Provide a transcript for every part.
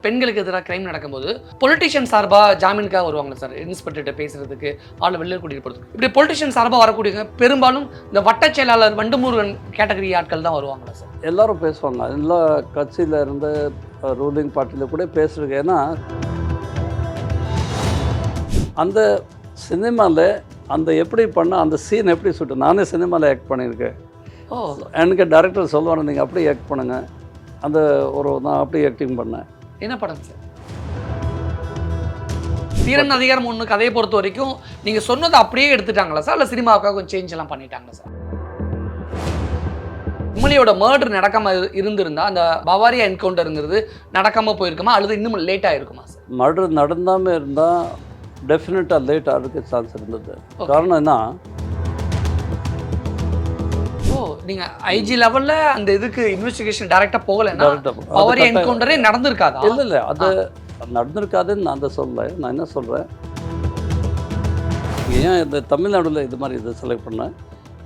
பெண்களுக்கு எதிராக கிரைம் நடக்கும்போது பொலிட்டிஷியன் சார்பாக ஜாமீனுக்காக வருவாங்க சார், இன்ஸ்பெக்டர்கிட்ட பேசுறதுக்கு, ஆள் வெளியே கூட்டிகிட்டு போகிறதுக்கு. இப்படி பொலிட்டிஷியன் சார்பாக வரக்கூடிய பெரும்பாலும் இந்த வட்டச் செயலாளர் வண்டுமுருகன் கேட்டகரி ஆட்கள் தான் வருவாங்களா சார்? எல்லாரும் பேசுவாங்க, எல்லா கட்சியில் இருந்து ரூலிங் பார்ட்டியில் கூட பேசுறது. ஏன்னா அந்த சினிமாவில் அந்த எப்படி பண்ண அந்த சீன் எப்படி சுட்டு, நானே சினிமாவில் ஆக்ட் பண்ணியிருக்கேன். எனக்கு டைரக்டர் சொல்லுவாங்க, நீங்கள் அப்படியே ஆக்ட் பண்ணுங்கள். அந்த நான் அப்படியே ஆக்டிங் பண்ணேன். என்ன படம் சார்? தீரன் அதிகாரம் 1 கதையை பொறுத்த வரைக்கும் நீங்கள் சொன்னதை அப்படியே எடுத்துட்டாங்களா சார், இல்லை சினிமாவுக்காக கொஞ்சம் சேஞ்ச் எல்லாம் பண்ணிட்டாங்களா சார்? உண்மையோட மர்டர் நடக்காம இருந்திருந்தா அந்த பவாரியா என்கவுண்டருங்கிறது நடக்காம போயிருக்குமா, அல்லது இன்னும் லேட் ஆகிருக்குமா சார்? மர்டர் நடந்தாமல் இருந்தால் டெஃபினட்டாக லேட் ஆகிறதுக்கு சான்ஸ் இருந்தது. காரணம் என்ன, நீங்க ஐஜி லெவல்ல அந்த இதுக்கு இன்வெஸ்டிகேஷன் டைரக்டா போகலன்னா பவாரியா என்கவுண்டரே நடந்திருக்காதா? இல்லை அது நடந்திருக்காதுன்னு நான் தான் சொல்கிறேன். நான் என்ன சொல்கிறேன், ஏன் இந்த தமிழ்நாடுல இது மாதிரி இதை செலக்ட் பண்ணேன்.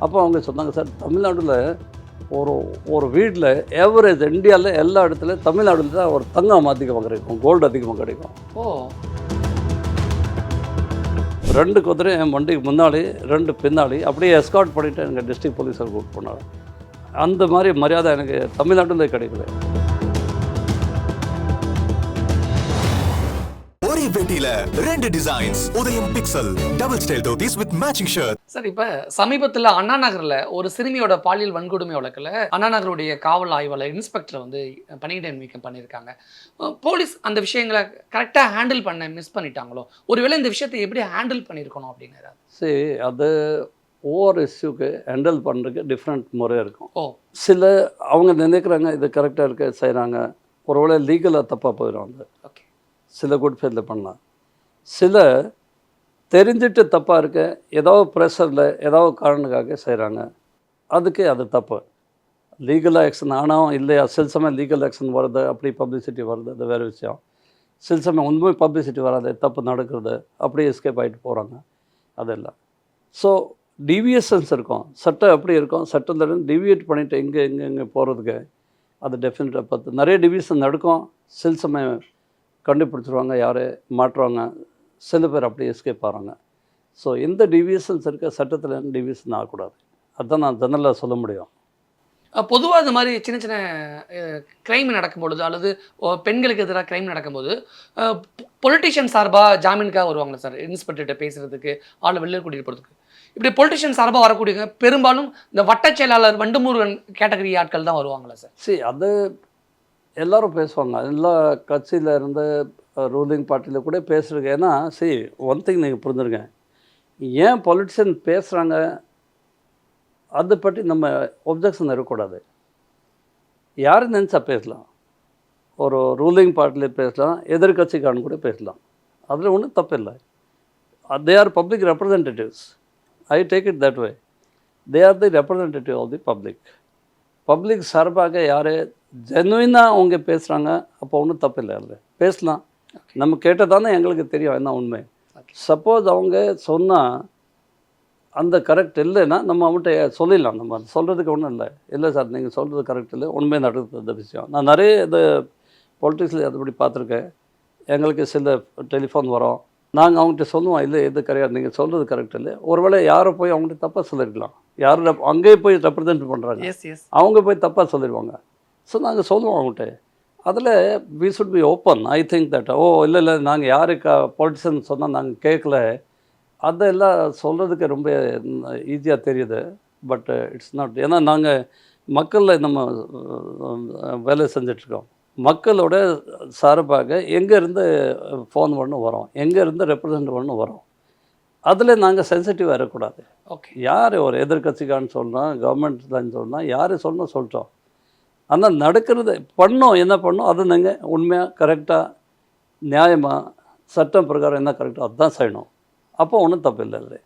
அப்போ அவங்க சொன்னாங்க, சார் தமிழ்நாடுல ஒரு வீட்டில் ஏவரேஜ் இந்தியாவில் எல்லா இடத்துலையும் தமிழ்நாடுல தான் ஒரு தங்கம் அதிகமாக கிடைக்கும், கோல்டு அதிகமாக கிடைக்கும். 2 குதிரை என் வண்டிக்கு முன்னாடி 2 பின்னாடி அப்படியே எஸ்கார்ட் பண்ணிவிட்டு எனக்கு டிஸ்ட்ரிக்ட் போலீஸார் கூப்பிட்டு போனாங்க. அந்த மாதிரி மரியாதை எனக்கு தமிழ்நாட்டிலே கிடைக்கல. ஒரே வேட்டியில 2 டிசைன்ஸ், உதயம் pixel double style dhotis with matching shirt. Sir, இப்போ சமீபத்தில் அண்ணா நகரில் ஒரு சிறுமியோட பாலியல் வன்கொடுமை வழக்கில் அண்ணா நகருடைய காவல் ஆய்வாளர் இன்ஸ்பெக்டர் பணியிட நீக்கம் பண்ணியிருக்காங்க. போலீஸ் அந்த விஷயங்களை கரெக்டாக ஹேண்டில் பண்ண மிஸ் பண்ணிட்டாங்களோ, ஒருவேளை இந்த விஷயத்தை எப்படி ஹேண்டில் பண்ணியிருக்கணும் அப்படிங்கிறாரு. சரி, அது ஒவ்வொரு இஷ்யூக்கு ஹேண்டில் பண்ணுறதுக்கு டிஃப்ரெண்ட் முறை இருக்கும். சில அவங்க நினைக்கிறாங்க இது கரெக்டாக இருக்க செய்கிறாங்க, ஒருவேளை லீகலாக தப்பாக போயிடுவாங்க. ஓகே, சில குட் ஃபெயிலில் பண்ணலாம். சில தெரிஞ்சிட்டு தப்பாக இருக்க, ஏதாவது ப்ரெஷரில் ஏதாவது காரணத்துக்காக செய்கிறாங்க, அதுக்கு அது தப்பு. லீகல் ஆக்ஷன் ஆனால் இல்லையா, சில சமயம் லீகல் ஆக்ஷன் வருது, அப்படி பப்ளிசிட்டி வருது, அது வேறு விஷயம். சில சமயம் உண்மை பப்ளிசிட்டி வராது, தப்பு நடக்கிறது, அப்படியே எஸ்கேப் ஆகிட்டு போகிறாங்க, அதெல்லாம். ஸோ டிவியேஷன்ஸ் இருக்கும், சட்டம் எப்படி இருக்கும், சட்டத்திலேருந்து டிவியேட் பண்ணிவிட்டு எங்கே போகிறதுக்கு அது டெஃபினட்டாக பார்த்து நிறைய டிவியேஷன் நடக்கும். சில சமயம் கண்டுபிடிச்சிருவாங்க, யார் மாற்றுவாங்க, சில பேர் அப்படியே எஸ்கேப் ஆகிறாங்க. ஸோ எந்த டிவியேஷன்ஸ் இருக்க சட்டத்தில் டிவியேஷன் ஆகக்கூடாது, அதுதான் நான் ஜெனரலாக சொல்ல முடியும். பொதுவாக இந்த மாதிரி சின்ன சின்ன கிரைம் நடக்கும்பொழுது, அல்லது பெண்களுக்கு எதிராக கிரைம் நடக்கும்போது பொலிட்டிஷியன் சார்பாக ஜாமீனுக்காக வருவாங்களா சார், இன்ஸ்பெக்டர்கிட்ட பேசுகிறதுக்கு, ஆள் வெளியே கூட்டிகிட்டு போகிறதுக்கு. இப்படி பொலிட்டிஷியன் சார்பாக வரக்கூடிய பெரும்பாலும் இந்த வட்டச் செயலாளர் வண்டுமுருகன் கேட்டகரி ஆட்கள் தான் வருவாங்களா சார்? சரி, அது எல்லோரும் பேசுவாங்க, எல்லா கட்சியில் இருந்து ரூலிங் பார்ட்டியில் கூட பேசுகிறீங்க. ஏன்னா சரி, ஒன் திங் நீங்கள் புரிஞ்சுருங்க, ஏன் பொலிட்டிஷியன் பேசுகிறாங்க அதை பற்றி நம்ம ஒப்ஜெக்ஷன் இருக்கக்கூடாது. யாரும் நினச்சா பேசலாம், ஒரு ரூலிங் பார்ட்டியில் பேசலாம், எதிர்கட்சிக்காரன் கூட பேசலாம், அதில் ஒன்றும் தப்பு இல்லை. They are public representatives, I take it that way. They are the representative of the public. Public சார்பாக யார் ஜென்வினாக அவங்க பேசுகிறாங்க, அப்போ ஒன்றும் தப்பு இல்லை, அதில் பேசலாம். நம்ம கேட்டதானே எங்களுக்கு தெரியும் என்ன உண்மை. சப்போஸ் அவங்க சொன்னால் அந்த கரெக்ட் இல்லைன்னா நம்ம அவங்கள்ட்ட சொல்லிடலாம். நம்ம சொல்கிறதுக்கு ஒன்றும் இல்லை சார் நீங்கள் சொல்கிறது கரெக்ட் இல்லை, உண்மை நடக்குது விஷயம். நான் நிறைய இது பொலிட்டிக்ஸில் அதுபடி பார்த்துருக்கேன். எங்களுக்கு சில டெலிஃபோன் வரும், நாங்கள் அவங்ககிட்ட சொல்லுவோம், இல்லை எது கிடையாது, நீங்கள் சொல்கிறது கரெக்ட் இல்லை. ஒருவேளை யாரை போய் அவங்கள்ட்ட தப்பாக சொல்லியிருக்கலாம், யார் அங்கேயே போய் ரெப்ரசென்ட் பண்ணுறாங்க, அவங்க போய் தப்பாக சொல்லிடுவாங்க. ஸோ நாங்கள் சொல்லுவோம் அவங்கள்ட்ட. அதில் we should be open. I think that இல்லை நாங்கள் யாருக்கு பொலிட்டிஷியன் சொன்னால் நாங்கள் கேட்கல, அதெல்லாம் சொல்கிறதுக்கு ரொம்ப ஈஸியாக தெரியுது. But it's not. ஏன்னா நாங்கள் மக்களில் நம்ம வேலை செஞ்சிட்ருக்கோம். மக்களோட சார்பாக எங்கேருந்து ஃபோன் பண்ணணும் வரோம், எங்கேருந்து ரெப்ரசன்ட் பண்ணணும் வரோம். அதில் நாங்கள் சென்சிட்டிவாக இருக்கக்கூடாது. ஓகே, யார் ஒரு எதிர்கட்சிக்கான்னு சொல்லணும், கவர்மெண்ட்லான்னு சொல்லணும், யார் சொல்லணும் சொல்லிட்டோம். ஆனால் நடக்கிறது பண்ணோம், என்ன பண்ணோம் அது நீங்கள் உண்மையாக கரெக்டாக நியாயமாக சட்டம் பிரகாரம் என்ன கரெக்டாக அதுதான் செய்யணும். அப்போ ஒன்றும் தப்பு இல்லை அது.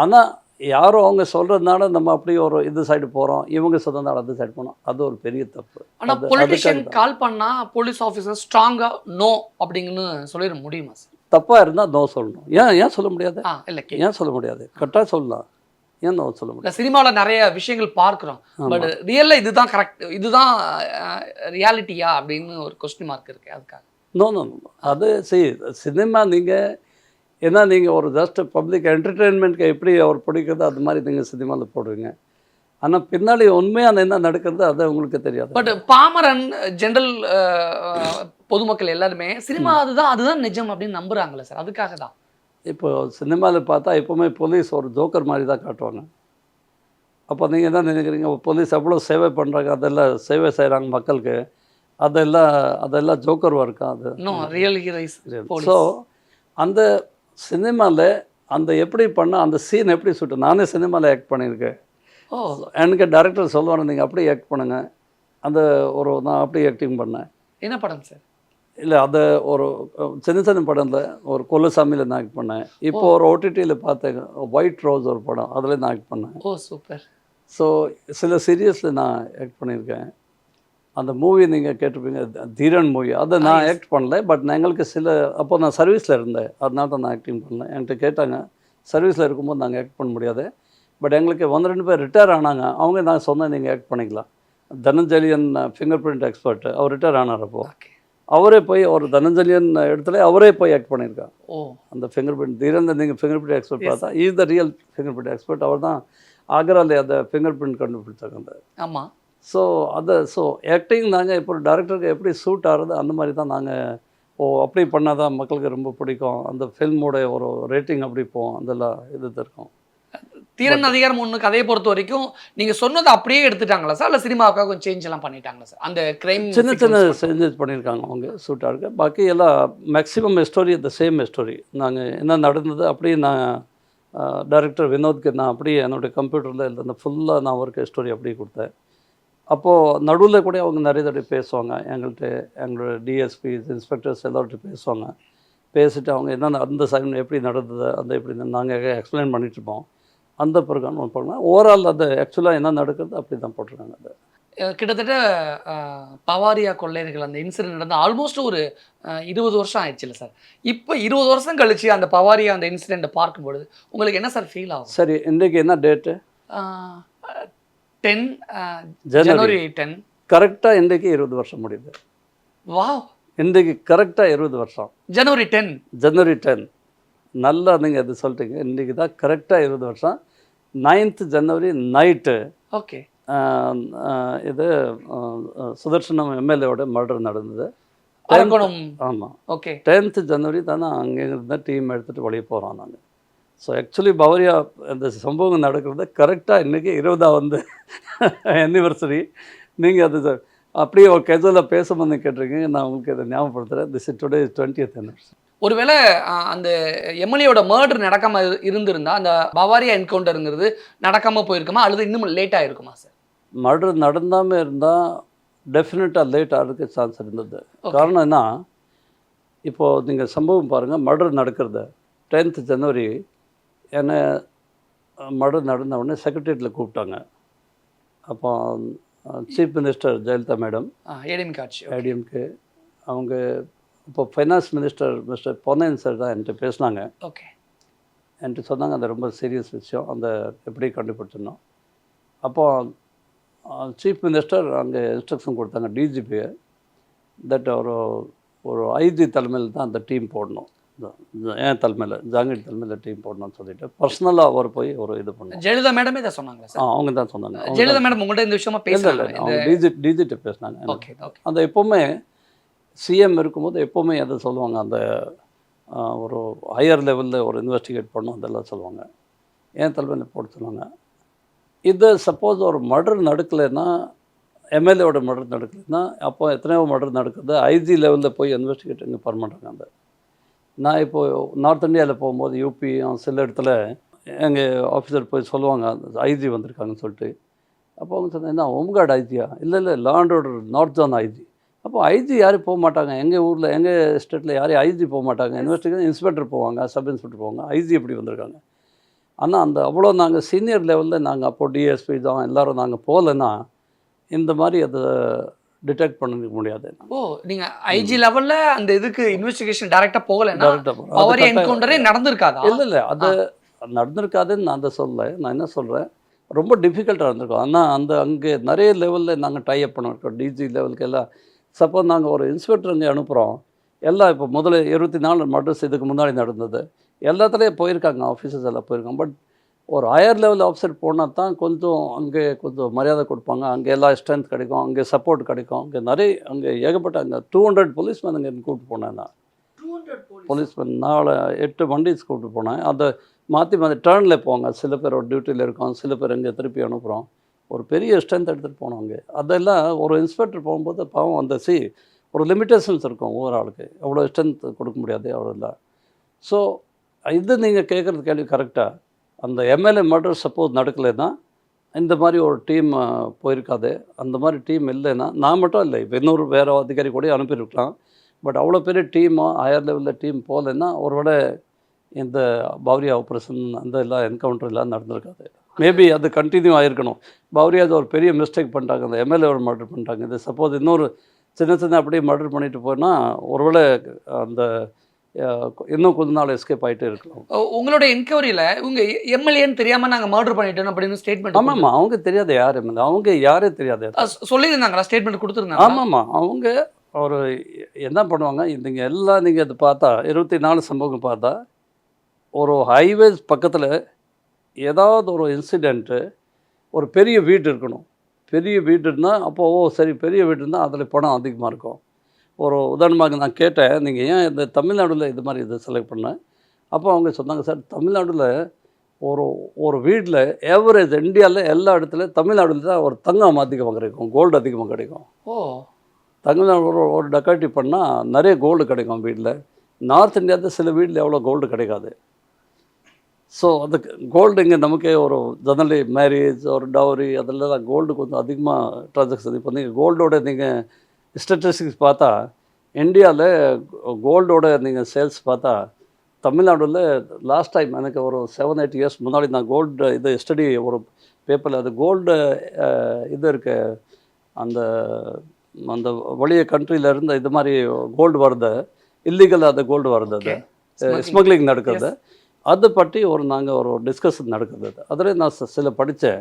ஆனால் யாரும் அவங்க சொல்கிறதுனால நம்ம அப்படியே ஒரு இது சைடு போகிறோம், இவங்க சொல்கிறதுனால அது சைடு போனோம், அது ஒரு பெரிய தப்பு. ஆனால் பொலிட்டிஷியன் கால் பண்ணால் போலீஸ் ஆஃபீஸர் ஸ்ட்ராங்காக நோ அப்படிங்கன்னு சொல்லிட முடியுமா சார்? தப்பாக இருந்தால் நோ சொல்லணும். ஏன் சொல்ல முடியாது? இல்லை, ஏன் சொல்ல முடியாது? கரெக்டாக சொல்லலாம். ஏன் நோ சொல்ல முடியாது? சினிமாவில் நிறைய விஷயங்கள் பார்க்குறோம், பட் ரியலில் இதுதான் கரெக்ட், இதுதான் ரியாலிட்டியா அப்படின்னு ஒரு கொஸ்டின் மார்க் இருக்குது. அதுக்காக நோ நோ நோ. அது சினிமா நீங்கள் ஏன்னா நீங்கள் ஒரு ஜஸ்ட் பப்ளிக் என்டர்டெயின்மெண்ட்க்கு எப்படி அவர் பிடிக்குதோ அது மாதிரி நீங்கள் சினிமாவில் போடுவீங்க. ஆனால் பின்னாடி உண்மையான என்ன நடக்கிறது அது உங்களுக்கு தெரியாது. பட் பாமரன் ஜென்ரல் பொதுமக்கள் எல்லாருமே சினிமா அதுதான் நிஜம் அப்படின்னு நம்புறாங்கல்ல சார், அதுக்காக தான். இப்போ சினிமாவில் பார்த்தா எப்போவுமே போலீஸ் ஒரு ஜோக்கர் மாதிரி தான் காட்டுவாங்க. அப்போ நீங்கள் என்ன நினைக்கிறீங்க, போலீஸ் எவ்வளோ சேவை பண்ணுறாங்க, அதெல்லாம் சேவை செய்கிறாங்க மக்களுக்கு, அதெல்லாம் ஜோக்கர் ஒர்க்கா அது? No, real heroes. ஸோ அந்த சினிமாவில் அந்த எப்படி பண்ணால் அந்த சீன் எப்படி சுட்டு, நானே சினிமாவில் ஆக்ட் பண்ணியிருக்கேன். ஓ, எனக்கு டைரக்டர் சொல்லுவாங்க நீங்கள் அப்படியே ஆக்ட் பண்ணுங்கள், அந்த நான் அப்படியே ஆக்டிங் பண்ணேன். என்ன படம் சார்? இல்லை அது ஒரு சின்ன படத்தில் ஒரு கொல்லசாமியில் நான் ஆக்ட் பண்ணேன். இப்போ ஒரு ஓடிடியில் பார்த்தேன், ஒயிட் ரோஸ் ஒரு படம், அதில் நான் ஆக்ட் பண்ணேன். ஓ சூப்பர். ஸோ சில சீரியஸில் நான் ஆக்ட் பண்ணியிருக்கேன். அந்த மூவி நீங்கள் கேட்டிருப்பீங்க, தீரன் மூவி, அதை நான் ஆக்ட் பண்ணல. பட் எங்களுக்கு அப்போ நான் சர்வீஸில் இருந்தேன், அதனால தான் நான் ஆக்டிங் பண்ணல. என்கிட்ட கேட்டாங்க, சர்வீஸில் இருக்கும்போது நாங்கள் ஆக்ட் பண்ண முடியாது, பட் எங்களுக்கு 1-2 பேர் ரிட்டையர் ஆனாங்க. அவங்க நான் சொன்னேன் நீங்கள் ஆக்ட் பண்ணிக்கலாம். தனஞ்சலியன் ஃபிங்கர் பிரிண்ட் எக்ஸ்பர்ட், அவர் ரிட்டையர் ஆனார். அப்போது அவரே போய் ஒரு தனஞ்சலியன் இடத்துல அவரே போய் ஆக்ட் பண்ணியிருக்காங்க. ஓ, அந்த ஃபிங்கர் பிரிண்ட் தீரன் நீங்கள் ஃபிங்கர் பிரிண்ட் எக்ஸ்பர்ட் பார்த்தா is the real fingerprint expert. அவர் தான் ஆக்ராவில் அந்த ஃபிங்கர் பிரிண்ட் கண்டுபிடிச்சாங்க. அந்த ஆமாம். ஸோ ஆக்டிங் நாங்கள் இப்போ டேரக்டருக்கு எப்படி சூட் ஆகிறது அந்த மாதிரி தான் நாங்கள் அப்படி பண்ணால் தான் மக்களுக்கு ரொம்ப பிடிக்கும், அந்த ஃபில்மோட ஒரு ரேட்டிங் அப்படி போகும், அதெல்லாம் இது இருக்கும். தீரன் அதிகாரம் 1 கதையை பொறுத்த வரைக்கும் நீங்கள் சொன்னதை அப்படியே எடுத்துட்டாங்களா சார், இல்லை சினிமாவுக்காக கொஞ்சம் சேஞ்ச் எல்லாம் பண்ணிட்டாங்களா சார்? அந்த கிரைம் சின்ன சேஞ்சஸ் பண்ணியிருக்காங்க அவங்க சூட்டாக இருக்க. பாக்கி எல்லாம் maximum story the same story. நாங்கள் என்ன நடந்தது அப்படியே நான் டைரக்டர் வினோத்க்கு நான் அப்படியே என்னுடைய கம்ப்யூட்டரில் இல்லை அந்த ஃபுல்லாக நான் ஒர்க் ஸ்டோரி அப்படியே கொடுத்தேன். அப்போது நடுவில் கூட அவங்க நிறைய தடவை பேசுவாங்க எங்கள்கிட்ட, எங்களோட டிஎஸ்பி இன்ஸ்பெக்டர்ஸ் எல்லார்கிட்ட பேசுவாங்க. பேசிட்டு அவங்க என்னென்ன அந்த சைன் எப்படி நடந்தது, அந்த எப்படி நாங்கள் எக்ஸ்பிளைன் பண்ணிகிட்ருப்போம். அந்த பிறகு பண்ணால் ஓவரால் அது ஆக்சுவலாக என்ன நடக்குது அப்படி தான் போட்டிருக்காங்க. அது கிட்டத்தட்ட பவாரியா கொள்ளையர்கள் அந்த இன்சிடென்ட் நடந்து ஆல்மோஸ்ட் ஒரு 20 வருஷம் ஆயிடுச்சுல்ல சார். இப்போ 20 வருஷம் கழிச்சு அந்த பவாரியா அந்த இன்சிடெண்ட்டை பார்க்கும்பொழுது உங்களுக்கு என்ன சார் ஃபீல் ஆகும்? சரி, இன்றைக்கு என்ன டேட்டு? 10 ஜனவரி 10. கரெக்டாக இன்றைக்கு 20 வருஷம் முடியுது. வாவ், இன்றைக்கு கரெக்டாக 20 வருஷம். ஜனவரி 10. ஜனவரி 10. நல்லா நீங்கள் அது சொல்லிட்டீங்க. இன்றைக்கி தான் கரெக்டாக 20 வருஷம். 9th ஜனவரி நைட்டு ஓகே இது சுதர்சனம் எம்எல்ஏவோட மர்டர் நடந்தது. அரக்கோணம். ஆமாம், ஓகே. 10th ஜனவரி தானே அங்கே இருந்த டீம் எடுத்துகிட்டு வெளியே போகிறோம் நாங்கள். ஸோ ஆக்சுவலி பவரியா இந்த சம்பவம் நடக்கிறது கரெக்டாக இன்றைக்கி 20வது ஆனிவர்சரி. நீங்கள் அது அப்படியே ஒரு கேஜுவலாக பேசும்போது கேட்டிருக்கீங்க, நான் உங்களுக்கு இதை ஞாபகப்படுத்துகிறேன். This is today 20th anniversary. ஒருவேளை அந்த எம்எல்ஏவோட மர்டர் நடக்காம இருந்திருந்தா அந்த பவாரியா என்கவுண்டருங்கிறது நடக்காம போயிருக்குமா, அல்லது இன்னும் லேட் ஆகிருக்குமா சார்? மர்டர் நடந்தாமல் இருந்தால் டெஃபினட்டாக லேட் ஆகிறதுக்கு சான்ஸ் இருந்தது. காரணம் என்ன, இப்போது நீங்கள் சம்பவம் பாருங்கள், மர்டர் நடக்கிறது 10th ஜனவரி. என்னை மர்டர் நடந்த உடனே செக்ரட்டரியேட்டில் கூப்பிட்டாங்க. அப்போ chief minister Jayalalithaa madam, ADMK, அவங்க இப்போ finance minister mister Ponnaiyan sir தான் என்கிட்ட பேசினாங்க. ஓகே, என்கிட்ட சொன்னாங்க அந்த ரொம்ப சீரியஸ் விஷயம், அந்த எப்படி கண்டுபிடிச்சிடணும். அப்போது சீஃப் மினிஸ்டர் அங்கே இன்ஸ்ட்ரக்ஷன் கொடுத்தாங்க டிஜிபியை, தட் ஒரு ஐஜி தலைமையில் தான் அந்த டீம் போடணும், என் தலைமையில் ஜாங்கிர் தலைமையில் டீம் போடணும்னு சொல்லிட்டு பர்சனலாக அவர் போய் ஒரு இது பண்ணோம். ஜெயலலிதா மேடமே தான் சொன்னாங்களா சார்? அவங்க தான் சொன்னாங்க. ஜெயலலிதா மேடம் உங்கள்கிட்ட இந்த விஷயமா பேசல? அவங்க டிஜிட்ட பேசினாங்க. Okay okay. அந்த எப்போவுமே சிஎம் இருக்கும்போது எப்போவுமே அதை சொல்லுவாங்க, அந்த ஒரு ஹையர் லெவலில் ஒரு இன்வெஸ்டிகேட் பண்ணணும் அதெல்லாம் சொல்லுவாங்க, ஏன் தலைமையில் போட சொல்லுவாங்க. இது சப்போஸ் ஒரு மர்டர் நடக்கலைன்னா, எம்எல்ஏவோட மர்டர் நடக்கலைன்னா, அப்போ எத்தனையோ மர்டர் நடக்குது, ஐஜி லெவலில் போய் இன்வெஸ்டிகேட் இங்கே பண்ண மாட்டாங்க. அந்த நான் இப்போது நார்த் இந்தியாவில் போகும்போது யூபி சில இடத்துல எங்கள் ஆஃபீஸர் போய் சொல்லுவாங்க ஐஜி வந்திருக்காங்கன்னு சொல்லிட்டு. அப்போ அவங்க சொன்னேன், என்ன ஹோம்கார்டு ஐஜியா? இல்லை law and order north zone IG. அப்போ ஐஜி யாரும் போக மாட்டாங்க, எங்கள் ஊரில் எங்கள் ஸ்டேட்டில் யாரையும் ஐஜி போக மாட்டாங்க, இன்வெஸ்டிகேஷன் இன்ஸ்பெக்டர் போவாங்க, சப் இன்ஸ்பெக்டர் போவாங்க, ஐஜி எப்படி வந்திருக்காங்க. ஆனால் அந்த அவ்வளோ நாங்கள் சீனியர் லெவலில் நாங்கள் அப்போது டிஎஸ்பி தான் எல்லோரும் நாங்கள் போகலைன்னா இந்த மாதிரி அதை டிடெக்ட் பண்ணிக்க முடியாது. ஓ, நீங்கள் ஐஜி லெவலில் அந்த இதுக்கு இன்வெஸ்டிகேஷன் டைரெக்டாக போகலைன்னா பவாரியா என்கவுண்டரே நடந்திருக்காதா? இல்லை அது நடந்திருக்காதுன்னு நான் அதை சொல்லலை. நான் என்ன சொல்கிறேன், ரொம்ப டிஃபிகல்ட்டாக இருந்திருக்கோம். ஆனால் அங்கே நிறைய லெவலில் நாங்கள் டைப் பண்ணியிருக்கோம், டிஜி லெவலுக்கு எல்லாம். சப்போஸ் நாங்கள் ஒரு இன்ஸ்பெக்டர் அங்கே அனுப்புகிறோம், எல்லாம் இப்போ முதல்ல 24 மர்டர்ஸ் இதுக்கு முன்னாடி நடந்தது. எல்லாத்துலேயும் போயிருக்காங்க, ஆஃபீஸர்ஸ் எல்லாம் போயிருக்காங்க. பட் ஒரு ஹையர் லெவல் ஆஃபீஸர் போனால் தான் கொஞ்சம் அங்கே கொஞ்சம் மரியாதை கொடுப்பாங்க, அங்கே எல்லா ஸ்ட்ரென்த் கிடைக்கும், அங்கே சப்போர்ட் கிடைக்கும். அங்கே ஏகப்பட்ட அங்கே 200 போலீஸ்மேன் அங்கே கூப்பிட்டு போனேன் நான். 200 போலீஸ்மேன் 8 வண்டிஸ் கூப்பிட்டு போனேன். அதை மாற்றி மாற்றி டேர்னில் போவாங்க. சில பேர் ஒரு டியூட்டியில் இருக்கோம், சில பேர் இங்கே திருப்பி அனுப்புகிறோம். ஒரு பெரிய ஸ்ட்ரென்த் எடுத்துகிட்டு போனோம் அங்கே. அதெல்லாம் ஒரு இன்ஸ்பெக்டர் போகும்போது பாவம் அந்த ஒரு லிமிட்டேஷன்ஸ் இருக்கும் ஒவ்வொரு ஆளுக்கு. அவ்வளோ ஸ்ட்ரென்த் கொடுக்க முடியாது அவ்வளோ இல்லை. ஸோ இது நீங்கள் கேட்குறது கேள்வி கரெக்டாக. அந்த எம்எல்ஏ மர்டர் சப்போஸ் நடக்கலைன்னா இந்த மாதிரி ஒரு டீம் போயிருக்காது. அந்த மாதிரி டீம் இல்லைன்னா நான் மட்டும் இல்லை, இப்போ இன்னொரு வேறு அதிகாரி கூட அனுப்பியிருக்கலாம். பட் அவ்வளோ பெரிய டீமோ ஹையர் லெவலில் டீம் போகலைன்னா ஒருவேளை இந்த பௌரியா ஆப்ரேஷன் அந்த எல்லாம் என்கவுண்டர் எல்லாம் நடந்திருக்காது. மேபி அது கண்டினியூ ஆகிருக்கணும். பௌரியா அது ஒரு பெரிய மிஸ்டேக் பண்ணிட்டாங்க, அந்த எம்எல்ஏ மர்டர் பண்ணிட்டாங்க. இது சப்போஸ் இன்னொரு சின்ன அப்படியே மர்டர் பண்ணிட்டு போனால் ஒருவேளை அந்த இன்னும் கொஞ்ச நாள் எஸ்கேப் ஆகிட்டே இருக்கலாம். உங்களோட என்கொயரியில் உங்க எம்எல்ஏன்னு தெரியாமல் நாங்கள் மர்டர் பண்ணிட்டோம் அப்படின்னு ஸ்டேட்மெண்ட். ஆமாம்மா, அவங்க தெரியாது யார் எம்எல்ஏ, அவங்க யாரே தெரியாது. சொல்லியிருந்தாங்களா? ஸ்டேட்மெண்ட் கொடுத்துருந்தாங்க. ஆமாம்மா, அவங்க ஒரு என்ன பண்ணுவாங்க, நீங்கள் எல்லாம் நீங்கள் அது பார்த்தா 24 சம்பவம் பார்த்தா ஒரு ஹைவேஸ் பக்கத்தில் ஏதாவது ஒரு இன்சிடெண்ட்டு, ஒரு பெரிய வீடு இருக்கணும். பெரிய வீடுன்னா அப்போது சரி, பெரிய வீடு இருந்தால் அதில் பணம் அதிகமாக இருக்கும். ஒரு உதாரணமாக நான் கேட்டேன், நீங்கள் ஏன் இந்த தமிழ்நாட்டில் இது மாதிரி இதை செலக்ட் பண்ணேன். அப்போ அவங்க சொன்னாங்க, சார் தமிழ்நாட்டில் ஒரு வீட்டில் ஏவரேஜ் இந்தியாவில் எல்லா இடத்துலையும் தமிழ்நாட்டில் தான் ஒரு தங்கம் அதிகமாக கிடைக்கும், கோல்டு அதிகமாக கிடைக்கும். தமிழ்நாடு ஒரு டக்காட்டி பண்ணால் நிறைய கோல்டு கிடைக்கும் வீட்டில். நார்த் இந்தியாவில் சில வீட்டில் எவ்வளோ கோல்டு கிடைக்காது. ஸோ அதுக்கு கோல்டு இங்கே நமக்கே ஒரு ஜெனரலி மேரேஜ் ஒரு டவுரி அதில் தான் கோல்டு கொஞ்சம் அதிகமாக ட்ரான்சாக்ஷன். இப்போ நீங்கள் கோல்டோட நீங்கள் ஸ்டாட்டிஸ்டிக்ஸ் பார்த்தா இந்தியாவில் கோல்டோட நீங்கள் சேல்ஸ் பார்த்தா தமிழ்நாடுல லாஸ்ட் டைம் எனக்கு ஒரு 7-8 இயர்ஸ் முன்னாடி நான் கோல்டு இது ஸ்டடி ஒரு பேப்பரில் அது கோல்டு இது இருக்கு, அந்த அந்த வெளிய கண்ட்ரியிலேருந்து இது மாதிரி கோல்டு வருது, இல்லீகல் அது கோல்டு வருது, அது ஸ்மக்லிங் நடக்குது. அதை பற்றி நாங்கள் ஒரு டிஸ்கஷன் நடக்குது. அதில் நான் சில படித்தேன்.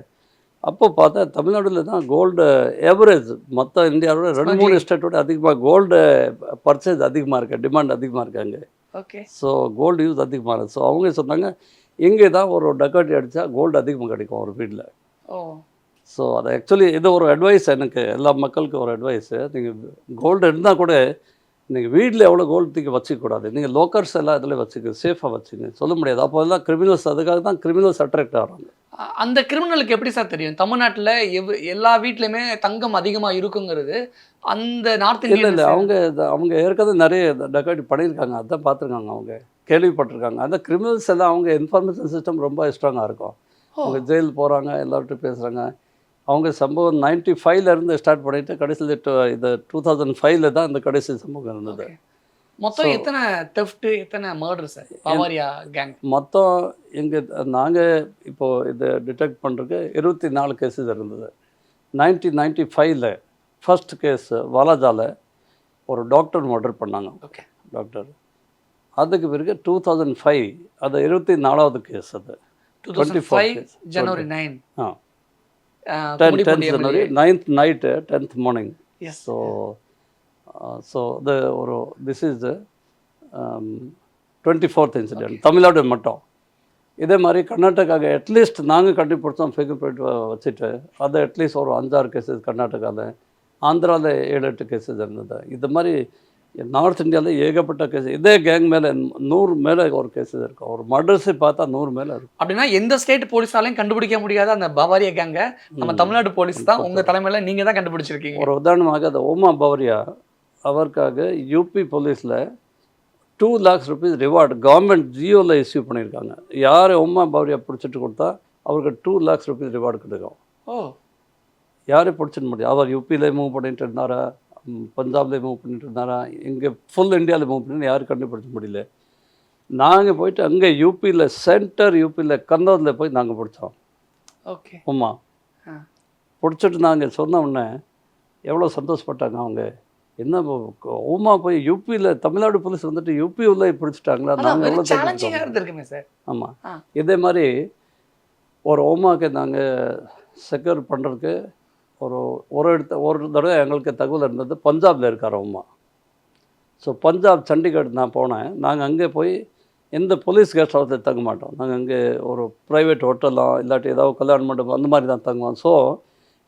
அப்போ பார்த்தா தமிழ்நாட்டில் தான் கோல்டு ஏவரேஜ் மற்ற இந்தியாவோட 2-3 ஸ்டேட்டோட அதிகமாக கோல்டு பர்ச்சேஸ் அதிகமாக இருக்குது, டிமாண்ட் அதிகமாக இருக்காங்க. ஓகே. ஸோ கோல்டு யூஸ் அதிகமாக இருக்குது. ஸோ அவங்க சொன்னாங்க இங்கே தான் ஒரு டக்காட்டி அடித்தா கோல்டு அதிகமாக கிடைக்கும் ஒரு வீட்டில். ஸோ அது ஆக்சுவலி இது ஒரு அட்வைஸ், எனக்கு எல்லா மக்களுக்கும் ஒரு அட்வைஸு. நீங்கள் கோல்டு இருந்தால் கூட நீங்கள் வீட்டில் எவ்வளோ கோல்டு தூக்கி வச்சுக்கூடாது. நீங்கள் லோக்கர்ஸ் எல்லாம் இதில் வச்சுக்க, சேஃபாக வச்சுங்க, சொல்ல முடியாது. அப்போ எல்லாம் கிரிமினல்ஸ், அதுக்காக தான் கிரிமினல்ஸ் அட்ராக்ட் ஆகிறாங்க. அந்த கிரிமினலுக்கு எப்படி சார் தெரியும் தமிழ்நாட்டில் எல்லா வீட்லையுமே தங்கம் அதிகமாக இருக்குங்கிறது? அந்த நார்த் இந்தியா இல்லை அவங்க ஏற்கனவே நிறைய டக்காட்டி பண்ணியிருக்காங்க, அதான் பார்த்துருக்காங்க, அவங்க கேள்விப்பட்டிருக்காங்க. அந்த கிரிமினல்ஸ் எல்லாம் அவங்க இன்ஃபர்மேஷன் சிஸ்டம் ரொம்ப ஸ்ட்ராங்காக இருக்கும். அவங்க ஜெயில் போகிறாங்க, எல்லார்ட்டும் பேசுகிறாங்க. அவங்க சம்பவம் 95லேருந்து ஸ்டார்ட் பண்ணிவிட்டு கடைசியில் இது 2005 தான் இந்த கடைசி சம்பவம் இருந்தது. மொத்தம் எத்தனை தெஃப்ட், எத்தனை மர்டர் சார் பவாரியா கேங்? மொத்தம் இங்கே நாங்கள் இப்போது இதை டிடெக்ட் பண்ணுறதுக்கு 24 கேஸஸ் இருந்தது. 1995 ஃபர்ஸ்ட் கேஸ் வாலாஜாவில் ஒரு டாக்டர் மர்டர் பண்ணாங்க. Okay, doctor. அதுக்கு பிறகு 2005 அது 24வது கேஸ். அது 2005 ஜனவரி 9. 10th January 9th night 10th morning. Yes. So this is the 24th incident. Tamil Nadu மட்டும். இதே மாதிரி கர்நாடகாவில் அட்லீஸ்ட் நாங்கள் கண்டுபிடிச்சோம் ஃபிகர் போய்ட்டு வச்சுட்டு அதை அட்லீஸ்ட் ஒரு 5-6 கேஸஸ் கர்நாடகாவில், ஆந்திராவில் 7-8 கேஸஸ் இருந்தது. இது மாதிரி நார்த் இந்தியாவில் ஏகப்பட்ட கேஸ். இதே கேங் மேலே 100 மேலே ஒரு கேஸஸ் இருக்கும். ஒரு மர்டர்ஸை பார்த்தா 100 மேலே இருக்கும். அப்படின்னா எந்த ஸ்டேட் போலீஸாலையும் கண்டுபிடிக்க முடியாத அந்த பவாரியா கேங்கை நம்ம தமிழ்நாடு போலீஸ் தான் உங்கள் தலைமையில் நீங்கள் தான் கண்டுபிடிச்சிருக்கீங்க. ஒரு உதாரணமாக அந்த ஓமா பவாரியா, அவருக்காக யூபி போலீஸில் 2 lakhs rupees ரிவார்டு கவர்மெண்ட் ஜியோவில் இஷ்யூ பண்ணியிருக்காங்க. யார் ஓமா பவாரியா பிடிச்சிட்டு கொடுத்தா அவருக்கு 2 lakhs rupees ரிவார்டு கிடைக்கும். யாரையும் பிடிச்சிட முடியும். அவர் யூபியில் மூவ் பண்ணிட்டு இருந்தாரா, பஞ்சாப்லேயே மூவ் பண்ணிட்டு இருந்தாரா, இங்கே ஃபுல் இந்தியாவில் மூவ் பண்ணி யாரும் கண்டுபிடிச்ச முடியல. நாங்கள் போயிட்டு அங்கே யூபியில் யூபியில் கன்னூரில் போய் நாங்கள் பிடிச்சோம். ஓகே. ஆமாம், பிடிச்சிட்டு நாங்கள் சொன்ன உடனே எவ்வளோ சந்தோஷப்பட்டாங்க அவங்க. என்ன ஓமா போய் யூபியில் தமிழ்நாடு போலீஸ் வந்துட்டு யூபி உள்ள பிடிச்சிட்டாங்களா, நாங்கள் எவ்வளோ இருக்குமே சார். ஆமாம், இதே மாதிரி ஒரு ஓமாவுக்கு நாங்கள் செக்யூர் பண்ணுறதுக்கு ஒரு தடவை எங்களுக்கு தகவல் இருந்தது, பஞ்சாபில் இருக்கார் ஓமா. ஸோ பஞ்சாப் சண்டிகர் நான் போனேன். நாங்கள் அங்கே போய் எந்த போலீஸ் கெஸ்ட் ஹவுஸில் தங்க மாட்டோம். நாங்கள் அங்கே ஒரு ப்ரைவேட் ஹோட்டலாம் இல்லாட்டி ஏதாவது கல்யாண மண்டபம் அந்த மாதிரி தான் தங்குவோம். ஸோ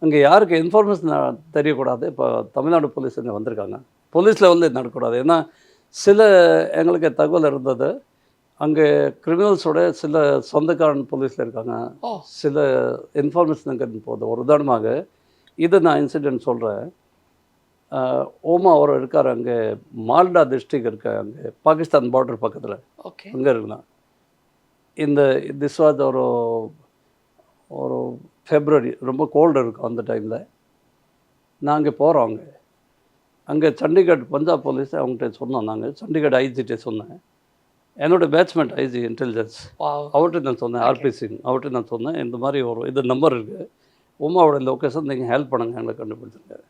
அங்கே யாருக்கு இன்ஃபர்மேஷன் தெரியக்கூடாது. இப்போ தமிழ்நாடு போலீஸ் இங்கே வந்திருக்காங்க. போலீஸ் லெவலில் நடக்கக்கூடாது. ஏன்னா சில எங்களுக்கு தகவல் இருந்தது. அங்கே கிரிமினல்ஸோட சில சொந்தக்காரன் போலீஸில் இருக்காங்க. ஓ சில இன்ஃபர்மேஷன் அங்கே போகுது. ஒரு உதாரணமாக இது நான் இன்சிடென்ட் சொல்கிறேன். ஓமா அவர் இருக்கார் அங்கே மால்டா டிஸ்ட்ரிக் இருக்கு அங்கே பாகிஸ்தான் பார்டர் பக்கத்தில். ஓகே அங்கே இருக்கலாம். இந்த திஸ் வாஸ் ஒரு ஒரு ஃபெப்ரவரி ரொம்ப கோல்டு இருக்கும் அந்த டைமில். நாங்கள் போகிறோம் அங்கே சண்டிகர் பஞ்சாப் போலீஸ் அவங்ககிட்ட சொன்னோம். நாங்கள் சண்டிகர் ஐஜிகிட்ட சொன்னேன். என்னோடய பேட்ச்மெண்ட் ஐஜி இன்டெலிஜென்ஸ் அவர்கிட்ட நான் சொன்னேன். ஆர்பி சிங் அவர்கிட்ட நான் சொன்னேன். இந்த மாதிரி ஒரு இது நம்பர் இருக்குது, உமாவோட லொக்கேஷன் நீங்கள் ஹெல்ப் பண்ணுங்கள் எங்களை கண்டுபிடிச்சிருக்காரு.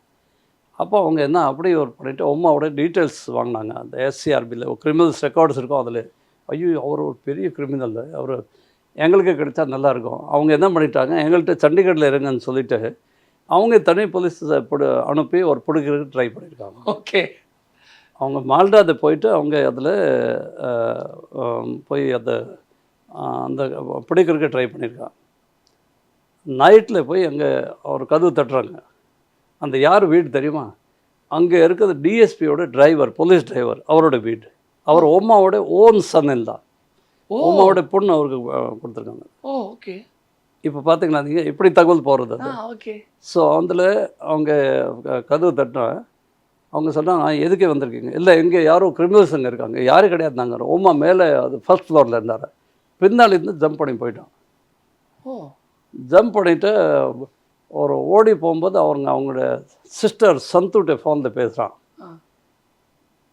அப்போ அவங்க என்ன அப்படி ஒரு பண்ணிவிட்டு உமாவோட டீட்டெயில்ஸ் வாங்கினாங்க. அந்த எஸ்சிஆர்பியில் ஒரு கிரிமினல்ஸ் ரெக்கார்ட்ஸ் இருக்கும். அதில் ஐயோ அவர் ஒரு பெரிய கிரிமினல், அவர் எங்களுக்கு கிடைச்சா நல்லாயிருக்கும். அவங்க என்ன பண்ணிட்டாங்க, எங்கள்கிட்ட சண்டிகரில் இருங்கன்னு சொல்லிவிட்டு அவங்க தனி போலீஸ் அனுப்பி ஒரு பிடிக்கிறதுக்கு ட்ரை பண்ணியிருக்காங்க. ஓகே அவங்க மால்டாதை போயிட்டு அவங்க அதில் போய் அந்த பிடிக்கிறதுக்கு ட்ரை பண்ணியிருக்காங்க. நைட்டில் போய் அங்கே அவர் கதவு தட்டுறாங்க. அந்த யார் வீடு தெரியுமா? அங்கே இருக்கிறது டிஎஸ்பியோட டிரைவர், போலீஸ் டிரைவர், அவரோட வீடு. அவர் ஓமாவோட ஓன் சன் தான். ஓமாவோட பொண்ணு அவருக்கு கொடுத்துருக்காங்க. ஓ ஓகே இப்போ பார்த்தீங்களா நீங்கள் எப்படி தகவல் போகிறது அது. ஓகே ஸோ அதில் அவங்க கதவு தட்டினா அவங்க சொன்னாங்க எதுக்கே வந்திருக்கீங்க? இல்லை எங்கே யாரோ கிரிமினல்ஸ் அங்கே இருக்காங்க. யாரும் கிடையாது, நாங்கள் ஓமா மேலே அது ஃபர்ஸ்ட் ஃப்ளோரில் இருந்தார். பின்னாலேருந்து ஜம்ப் பண்ணி போயிட்டோம். ஜம்ப் பண்ணிவிட்டு ஒரு ஓடி போகும்போது அவங்களோட சிஸ்டர் சந்துகிட்ட ஃபோனில் பேசுகிறான்.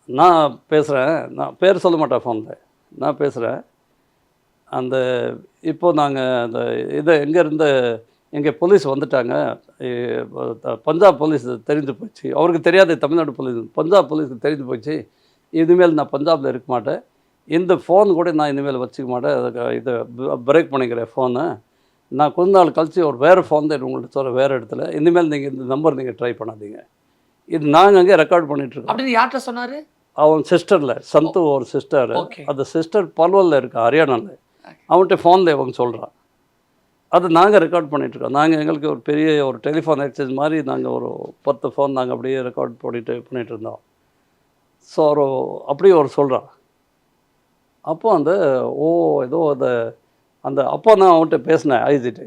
நான் பேசுகிறேன், நான் பேர் சொல்ல மாட்டேன் ஃபோனில், நான் பேசுகிறேன். அந்த இப்போது நாங்கள் அந்த இதை எங்கேருந்து எங்கே போலீஸ் வந்துட்டாங்க, பஞ்சாப் போலீஸ் தெரிஞ்சு போச்சு. அவருக்கு தெரியாது தமிழ்நாடு போலீஸ், பஞ்சாப் போலீஸுக்கு தெரிஞ்சு போச்சு. இனிமேல் நான் பஞ்சாபில் இருக்க மாட்டேன், இந்த ஃபோன் கூட நான் இனிமேல் வச்சுக்க மாட்டேன், அதுக்கு இதை பிரேக் பண்ணிக்கிறேன் ஃபோனை. நான் கொஞ்ச நாள் கழிச்சு ஒரு வேறு ஃபோன் தான் உங்கள்கிட்ட சொல்ல வேறு இடத்துல, இனிமேல் நீங்கள் இந்த நம்பர் நீங்கள் ட்ரை பண்ணாதீங்க. இது நாங்கள் அங்கே ரெக்கார்ட் பண்ணிகிட்ருக்கோம். அப்படின்னு யார்கிட்ட சொன்னார்? அவன் சிஸ்டரில் சந்து ஒரு சிஸ்டர், அந்த சிஸ்டர் பல்வலில் இருக்கா ஹரியானாவில். அவன்கிட்ட ஃபோனில் இவங்க சொல்கிறான். அது நாங்கள் ரெக்கார்ட் பண்ணிகிட்ருக்கோம். நாங்கள் எங்களுக்கு ஒரு பெரிய ஒரு டெலிஃபோன் எக்ஸ்சேஞ்ச் மாதிரி நாங்கள் ஒரு 10 ஃபோன் நாங்கள் அப்படியே ரெக்கார்ட் பண்ணிகிட்டு இருந்தோம். ஸோ ஒரு அப்படியே ஒரு சொல்கிறான். அப்போ அந்த ஏதோ அந்த அப்போ நான் அவன்கிட்ட பேசினேன் ஐஜிட்டு.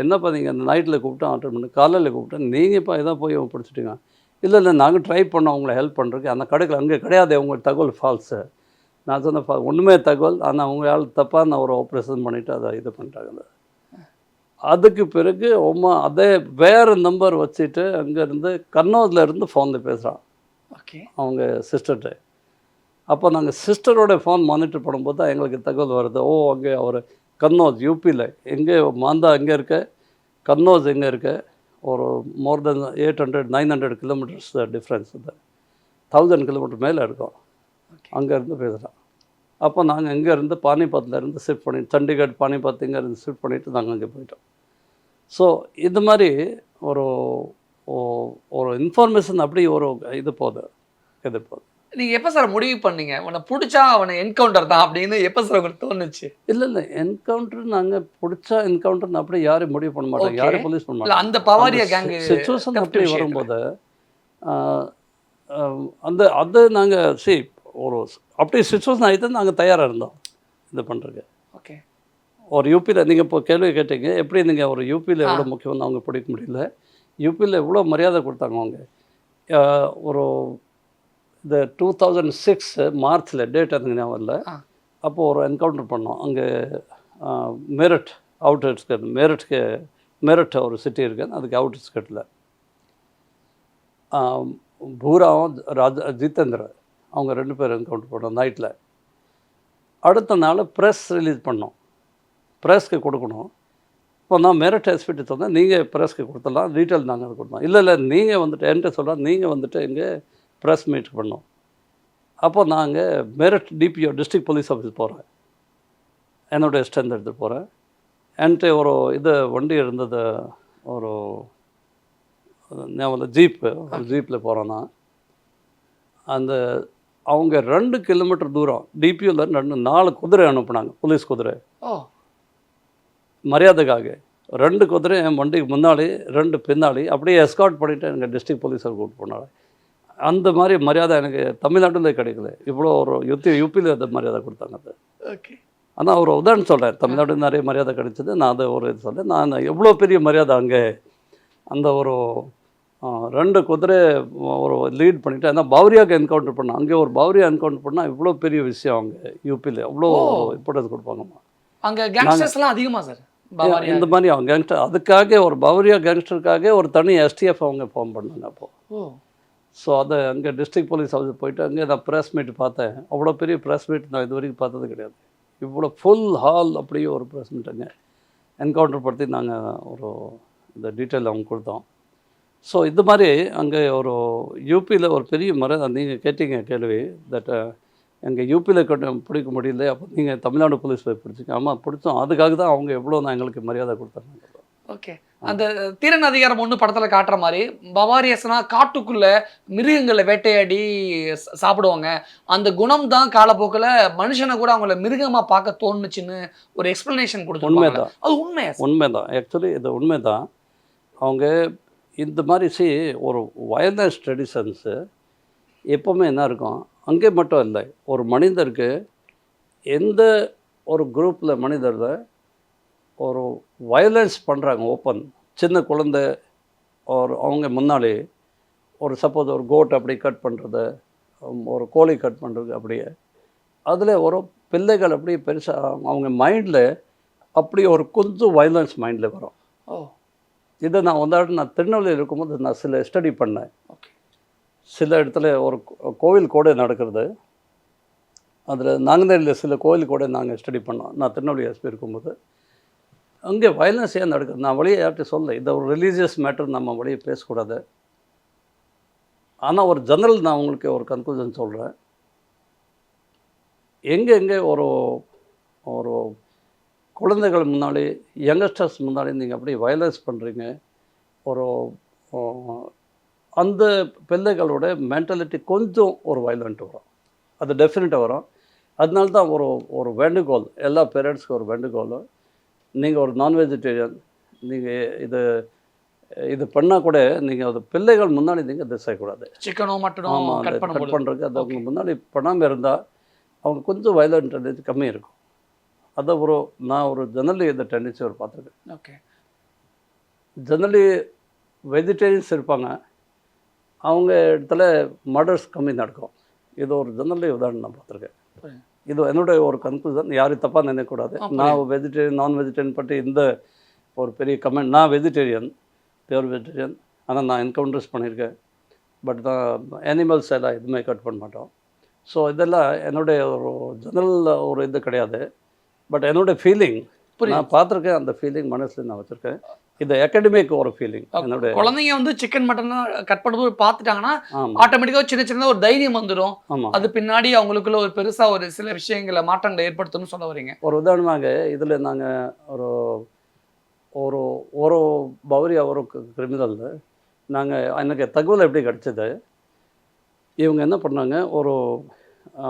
என்னப்பா நீங்கள் அந்த நைட்டில் கூப்பிட்டு அட்டன் பண்ணி காலையில் கூப்பிட்டேன், நீங்கள் இப்போ எதாவது போய் அவன் பிடிச்சிட்டிங்க. இல்லை நாங்கள் ட்ரை பண்ணோம் அவங்கள ஹெல்ப் பண்ணுறதுக்கு, அந்த கடைக்கு அங்கே கிடையாது, உங்களுக்கு தகவல் ஃபால்ஸு. நான் சொன்னேன் ஒன்றுமே தகவல், ஆனால் அவங்க ஆள் தப்பாக நான் ஒரு ஆப்ரேஷன் பண்ணிவிட்டு அதை இது பண்ணிட்டாங்க. அதுக்கு பிறகு அதே வேறு நம்பர் வச்சுட்டு அங்கேருந்து கன்னோஜில் இருந்து ஃபோனில் பேசுகிறான். ஓகே அவங்க சிஸ்டர்கிட்ட. அப்போ நாங்கள் சிஸ்டரோட ஃபோன் மானிட்டர் பண்ணும்போது தான் எங்களுக்கு தகவல் வருது. அங்கே அவர் கன்னோஜ் யூபியில் எங்கே மாந்தா எங்கே இருக்க, கன்னோஜ் எங்கே இருக்க, ஒரு மோர் தென் 800-900 கிலோமீட்டர்ஸ் டிஃப்ரென்ஸ். இது 1000 கிலோமீட்டர் மேலே இருக்கும். அங்கேருந்து பேசுகிறான். அப்போ நாங்கள் இங்கேருந்து பானிபத்லேருந்து ஷிஃப்ட் பண்ணி சண்டிகர் பானிபத் இங்கேருந்து ஷிஃப்ட் பண்ணிவிட்டு நாங்கள் அங்கே போயிட்டோம். ஸோ இது மாதிரி ஒரு ஒரு இன்ஃபர்மேஷன் அப்படி ஒரு இது போகுது. நீங்கள் எப்போ சார் முடிவு பண்ணீங்க உன்னை பிடிச்சா அவனை என்கவுண்டர் தான் அப்படின்னு எப்போ சார் உங்களுக்கு தோணுச்சு? இல்லை என்கவுண்டர் நாங்கள் பிடிச்சா என்கவுண்டர் அப்படி யாரும் முடிவு பண்ண மாட்டோம், யாரும் போலீஸ் பண்ண மாட்டோம். அந்த பவாரியா கேங் சிச்சுவேஷன் அப்படி வரும்போது அது நாங்கள் ஒரு அப்படி சுச்சுவேஷன் ஆகிட்டு நாங்கள் தயாராக இருந்தோம் இது பண்ணுறதுக்கு. ஓகே ஒரு யூபியில் நீங்கள் இப்போ கேள்வி கேட்டீங்க, எப்படி நீங்கள் ஒரு யூபியில் எவ்வளோ முக்கியம்னு அவங்க பிடிக்க முடியல. யூபியில் எவ்வளோ மரியாதை கொடுத்தாங்க அவங்க. ஒரு இந்த 2006 மார்ச்சில் டேட் எனக்கு ஞாபகம் இல்லை. அப்போது ஒரு என்கவுண்டர் பண்ணோம் அங்கே மேரட் அவுட்டர்ஸ்கட். மேரட் ஒரு சிட்டி இருக்குது, அதுக்கு அவுட்டர்ஸ்கட்டில் பூராவும் ஜிதேந்திர அவங்க 2 பேர் என்கவுண்டர் பண்ணோம் நைட்டில். அடுத்த நாள் ப்ரெஸ் ரிலீஸ் பண்ணோம், ப்ரெஸ்க்கு கொடுக்கணும். இப்போ நான் மேரட் எஸ்பிட்டு சொன்னேன், நீங்கள் ப்ரெஸ்க்கு கொடுத்துடலாம், டீட்டெயில் நாங்கள் கொடுத்தோம். இல்லை நீங்கள் வந்துட்டு என்கிட்ட சொல்கிறோம், நீங்கள் வந்துட்டு இங்கே ப்ரெஸ் மீட் பண்ணோம். அப்போ நாங்கள் Marut TPO district police office போகிறேன், என்னோடய ஸ்ட்ரென்த் எடுத்துகிட்டு போகிறேன். என்கிட்ட ஒரு வண்டி இருந்தது, ஒரு ஞாபகம் ஜீப்பு, ஒரு ஜீப்பில் போகிறேன்னா அந்த அவங்க 2 கிலோமீட்டர் தூரம் டிபியூவில் 4 குதிரை அனுப்புனாங்க, போலீஸ் குதிரை ஓ மரியாதைக்காக. 2 குதிரை என் வண்டிக்கு முன்னாடி 2 பின்னாடி அப்படியே எஸ்கார்ட் பண்ணிவிட்டு எங்கள் டிஸ்ட்ரிக்ட் போலீஸார் கூப்பிட்டு போனாங்க. அந்த மாதிரி மரியாதை எனக்கு தமிழ்நாட்டில் கிடைக்கல. இவ்வளோ ஒரு யூபியில் அந்த மரியாதை கொடுத்தாங்க. அது ஓகே. ஆனால் ஒரு உதாரணம் சொல்கிறேன், தமிழ்நாட்டில் நிறைய மரியாதை கிடைச்சது. நான் அதை ஒரு இது சொல்கிறேன், நான் எவ்வளோ பெரிய மரியாதை அங்கே அந்த ஒரு 2 குதிரை ஒரு லீட் பண்ணிவிட்டு அந்த பௌரியாவுக்கு என்கவுண்டர் பண்ணேன். அங்கே ஒரு பௌரியா என்கவுண்டர் பண்ணால் இவ்வளோ பெரிய விஷயம் அங்கே யூபியில் எவ்வளோ இம்பார்ட்டன்ஸ் கொடுப்பாங்கம்மா. அங்கே கேங்ஸ்டர்ஸ்லாம் அதிகமாக சார் பவாரியா. இந்த மாதிரி அவங்க கேங்ஸ்டர் அதுக்காக ஒரு பௌரியா கேங்ஸ்டருக்காக ஒரு தனி எஸ்டிஎஃப் அவங்க ஃபார்ம் பண்ணாங்க அப்போது. ஓ ஸோ அதை அங்கே டிஸ்ட்ரிக்ட் போலீஸ் ஆஃபீஸ் போயிட்டு அங்கே நான் ப்ரெஸ் மீட் பார்த்தேன். அவ்வளோ பெரிய ப்ரெஸ் மீட் நான் இது வரைக்கும் பார்த்தது கிடையாது. இவ்வளோ ஃபுல் ஹால் அப்படியே ஒரு ப்ரெஸ் மீட் அங்கே என்கவுண்டர் படுத்தி நாங்கள் ஒரு இந்த டீட்டெயில் அவங்க கொடுத்தோம். ஸோ இது மாதிரி அங்கே ஒரு யூபியில் ஒரு பெரிய மரியாதை. நீங்கள் கேட்டீங்க கேள்வி தட் எங்கள் யூபியில் பிடிக்க முடியல, அப்போ நீங்கள் தமிழ்நாடு போலீஸ் போய் பிடிச்சிங்க. ஆமாம் பிடிச்சோம். அதுக்காக தான் அவங்க எவ்வளோ நான் எங்களுக்கு மரியாதை கொடுத்தாங்க. ஓகே. அந்த திறன் அதிகாரம் ஒன்று படத்தில் காட்டுற மாதிரி பவாரியஸ்னா காட்டுக்குள்ள மிருகங்களை வேட்டையாடி சாப்பிடுவாங்க. அந்த குணம் தான் காலப்போக்கில் மனுஷனை கூட அவங்கள மிருகமாக பார்க்க தோணுச்சுன்னு ஒரு எக்ஸ்பிளனேஷன் கொடுத்து. உண்மைதான், அது உண்மையா? உண்மைதான். ஆக்சுவலி இது உண்மைதான். அவங்க இந்த மாதிரி ஒரு வயலன்ஸ் ட்ரெடிஷன்ஸு எப்போவுமே என்ன இருக்கும், அங்கே மட்டும் இல்லை, ஒரு மனிதருக்கு எந்த ஒரு குரூப்பில் மனிதரில் ஒரு வயலன்ஸ் பண்ணுறாங்க ஓப்பன், சின்ன குழந்தை ஒரு அவங்க முன்னாடி ஒரு சப்போஸ் ஒரு கோட் அப்படி கட் பண்ணுறது, ஒரு கோழி கட் பண்ணுறது, அப்படியே அதில் ஒரு பிள்ளைகள் அப்படியே பெருசாக அவங்க மைண்டில் அப்படியே ஒரு கொஞ்சம் வயலன்ஸ் மைண்டில் வரும். ஓ இதை நான் திருநெல்வேலியில் இருக்கும்போது நான் சில ஸ்டடி பண்ணேன். ஓகே. சில இடத்துல ஒரு கோவில் கூட நடக்கிறது, அதில் நாங்குநேரியில் சில கோவில் கூட நாங்கள் ஸ்டடி பண்ணோம். நான் திருநெல்வேலி எஸ்பி இருக்கும்போது அங்கே வயலன்ஸ் ஏன் நடக்குது, நான் வழியே யார்கிட்ட சொல்ல, இது ஒரு ரிலீஜியஸ் மேட்டர், நம்ம வழியே பேசக்கூடாது. ஆனால் ஒரு ஜெனரல் நான் உங்களுக்கு ஒரு கன்க்ளூஷன் சொல்கிறேன். எங்கே ஒரு ஒரு குழந்தைகள் முன்னாடி, யங்ஸ்டர்ஸ் முன்னாடி நீங்கள் அப்படியே வயலன்ஸ் பண்ணுறீங்க, ஒரு அந்த பிள்ளைகளோட மென்டாலிட்டி கொஞ்சம் ஒரு வயலண்ட் வரும், அது டெஃபினட்டாக வரும். அதனால தான் ஒரு வேண்டுகோள் எல்லா பேரண்ட்ஸ்க்கும் ஒரு வேண்டுகோள், நீங்கள் ஒரு நான் வெஜிடேரியன், நீங்கள் இது பண்ணால் கூட நீங்கள் அது பிள்ளைகள் முன்னாடி நீங்கள் இதை செய்யக்கூடாது. சிக்கனோ மட்டனோ ஆமாம், கட் பண்ணுறதுக்கு அது அவங்க முன்னாடி பண்ணாமல் இருந்தால் அவங்க கொஞ்சம் வயலண்ட் டெண்டன்சி கம்மி இருக்கும். அதை நான் ஒரு ஜெனரலி இந்த டெண்டன்சி பார்த்துருக்கேன். ஓகே. ஜெனரலி வெஜிடேரியன்ஸ் இருப்பாங்க, அவங்க இடத்துல மர்டர்ஸ் கம்மி நடக்கும். இது ஒரு ஜெனரலி உதாரணம் நான் பார்த்துருக்கேன். இது என்னுடைய ஒரு கன்க்ளூஷன், யாரும் தப்பாக நினைக்கக்கூடாது. நான் வெஜிடேரியன் நான் வெஜிடேரியன் பற்றி இந்த ஒரு பெரிய கமெண்ட், நான் வெஜிடேரியன், பியூர் வெஜிடேரியன், ஆனால் நான் என்கவுண்டர்ஸ் பண்ணியிருக்கேன். பட் தான் அனிமல்ஸ் எல்லாம் எதுவுமே கட் பண்ண மாட்டோம். ஸோ இதெல்லாம் என்னுடைய ஒரு ஜெனரல் ஒரு இது கிடையாது. பட் என்னுடைய ஃபீலிங் நான் பார்த்துருக்கேன், அந்த ஃபீலிங் மனசில் நான் வச்சுருக்கேன். இது அகாடமிக் ஒரு ஃபீலிங். என்னுடைய குழந்தைங்க சிக்கன் மட்டன் கட் பண்ணும்போது பார்த்துட்டாங்கன்னா ஆட்டோமேட்டிக்காக சின்ன ஒரு தைரியம் வந்துடும். ஆமாம், அது பின்னாடி அவங்களுக்குள்ள ஒரு பெருசாக ஒரு சில விஷயங்களை மாற்றங்களை ஏற்படுத்தணும்னு சொல்ல வரீங்க. ஒரு உதாரணமாக இதில் நாங்கள் ஒரு ஒரு ஒரு பௌரியா ஒரு கிரிமினல் நாங்கள் எனக்கு தகவல் எப்படி கிடச்சிது, இவங்க என்ன பண்ணாங்க,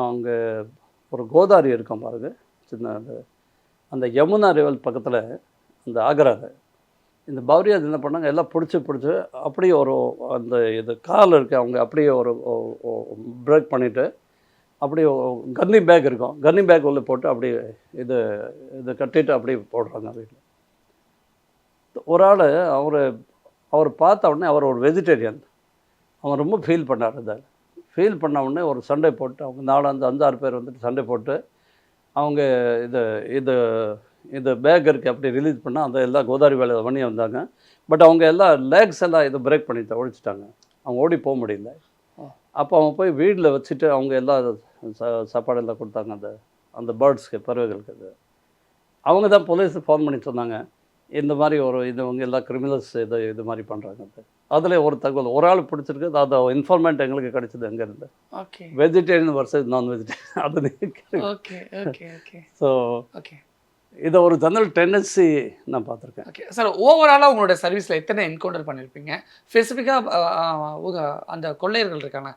அவங்க ஒரு கோதாரி இருக்கும் பாருங்க, சின்ன அந்த யமுனா ரிவர் பக்கத்தில் அந்த ஆக்ராவில் இந்த பௌரியா என்ன பண்ணாங்க, எல்லாம் பிடிச்சி அப்படியே அந்த இது கால் இருக்குது, அவங்க அப்படியே ஒரு பிரேக் பண்ணிவிட்டு அப்படியே கன்னி பேக் இருக்கும், கன்னி பேக் உள்ளே போட்டு அப்படியே இது கட்டிட்டு அப்படியே போடுறாங்க வீட்டில். ஒரு ஆள் அவர் பார்த்த உடனே அவர் ஒரு வெஜிடேரியன், அவன் ரொம்ப ஃபீல் பண்ணார். இதை ஃபீல் பண்ண உடனே ஒரு சண்டை போட்டு அவங்க 4-5-6 பேர் சண்டை போட்டு அவங்க இது பேக் இருக்குது அப்படி ரிலீஸ் பண்ணால் அந்த எல்லா கோதாரி வேலை பண்ணி வந்தாங்க. பட் அவங்க எல்லா லேக்ஸ் எல்லாம் பிரேக் பண்ணி ஒழிச்சிட்டாங்க, அவங்க ஓடி போக முடியல. அப்போ அவங்க போய் வீட்டில் வச்சுட்டு அவங்க எல்லா சாப்பாடெல்லாம் கொடுத்தாங்க அந்த பேர்ட்ஸ்க்கு, பறவைகளுக்கு. அவங்க தான் போலீஸுக்கு ஃபோன் பண்ணி சொன்னாங்க, இந்த மாதிரி இவங்க எல்லா கிரிமினல்ஸ் இது மாதிரி பண்ணுறாங்க. அதில் ஒரு தகவல் ஒரு ஆள் பிடிச்சிருக்கு, அது இன்ஃபார்மெண்ட் எங்களுக்கு கிடைச்சது எங்கேருந்து, வெஜிடேரியன் வர்சஸ் நான் வெஜிடேரியன். அது ஸோ இதை ஒரு ஜெனரல் டெண்டன்சி நான் பார்த்துருக்கேன். ஓகே சார், ஓவராலாக உங்களுடைய சர்வீஸில் எத்தனை என்கவுண்டர் பண்ணியிருப்பீங்க? ஸ்பெசிஃபிக்காக அந்த கொள்ளையர்கள் இருக்காங்க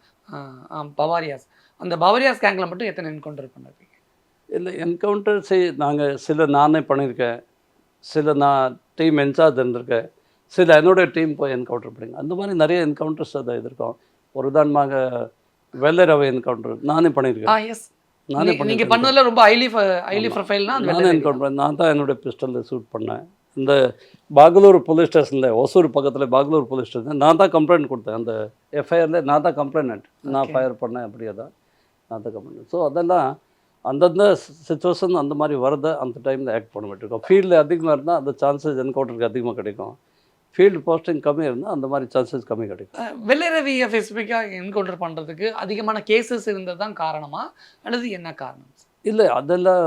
பவாரியாஸ், அந்த பவரியாஸ் கேங்கில் மட்டும் எத்தனை என்கவுண்டர் பண்ணிருப்பீங்க? இல்லை என்கவுண்டர் நாங்கள் நானே பண்ணியிருக்கேன், சில நான் டீம் இன்சார்ஜ் இருந்திருக்கேன், சில என்னோட டீம் போய் என்கவுண்டர் பண்ணிங்க. அந்த மாதிரி நிறைய என்கவுண்டர்ஸ் அதை எதிர்க்கோம். ஒரு உதாரணமாக வெள்ளரவை என்கவுண்டர் நானே பண்ணியிருக்கேன். எஸ், நீங்க பண்ணதுல ரொம்ப ஹைலி ப்ரொஃபைல்னா நானே என்கவுண்டர் நான் தான் என்னோட பிஸ்டலில் ஷூட் பண்ணேன். இந்த பாகலூர் போலீஸ் ஸ்டேஷனில், ஒசூர் பக்கத்தில் பாகலூர் போலீஸ் ஸ்டேஷன் நான் தான் கம்ப்ளைண்ட் கொடுத்தேன். அந்த எஃப்ஐஆரில் நான் தான் கம்ப்ளைண்ட், நான் ஃபயர் பண்ணேன், அப்படியே தான் நான் தான் கம்ப்ளைண்ட். ஸோ அதெல்லாம் அந்தந்த சிச்சுவேஷன் அந்த மாதிரி வரதை அந்த டைமில் ஆக்ட் பண்ண மாட்டிருக்கோம். ஃபீல்டில் அதிகமாக இருந்தால் அந்த சான்சஸ் என்கவுண்டருக்கு அதிகமாக கிடைக்கும். ஃபீல்டு போஸ்டிங் கம்மியாக இருந்தால் அந்த மாதிரி சான்சஸ் கம்மி கிடைக்கும். வெள்ளை ரவியை ஸ்பெசிஃபிக்காக என்கவுண்டர் பண்ணுறதுக்கு அதிகமான கேசஸ் இருந்தது தான் காரணமா அல்லது என்ன காரணம்? இல்லை அதெல்லாம்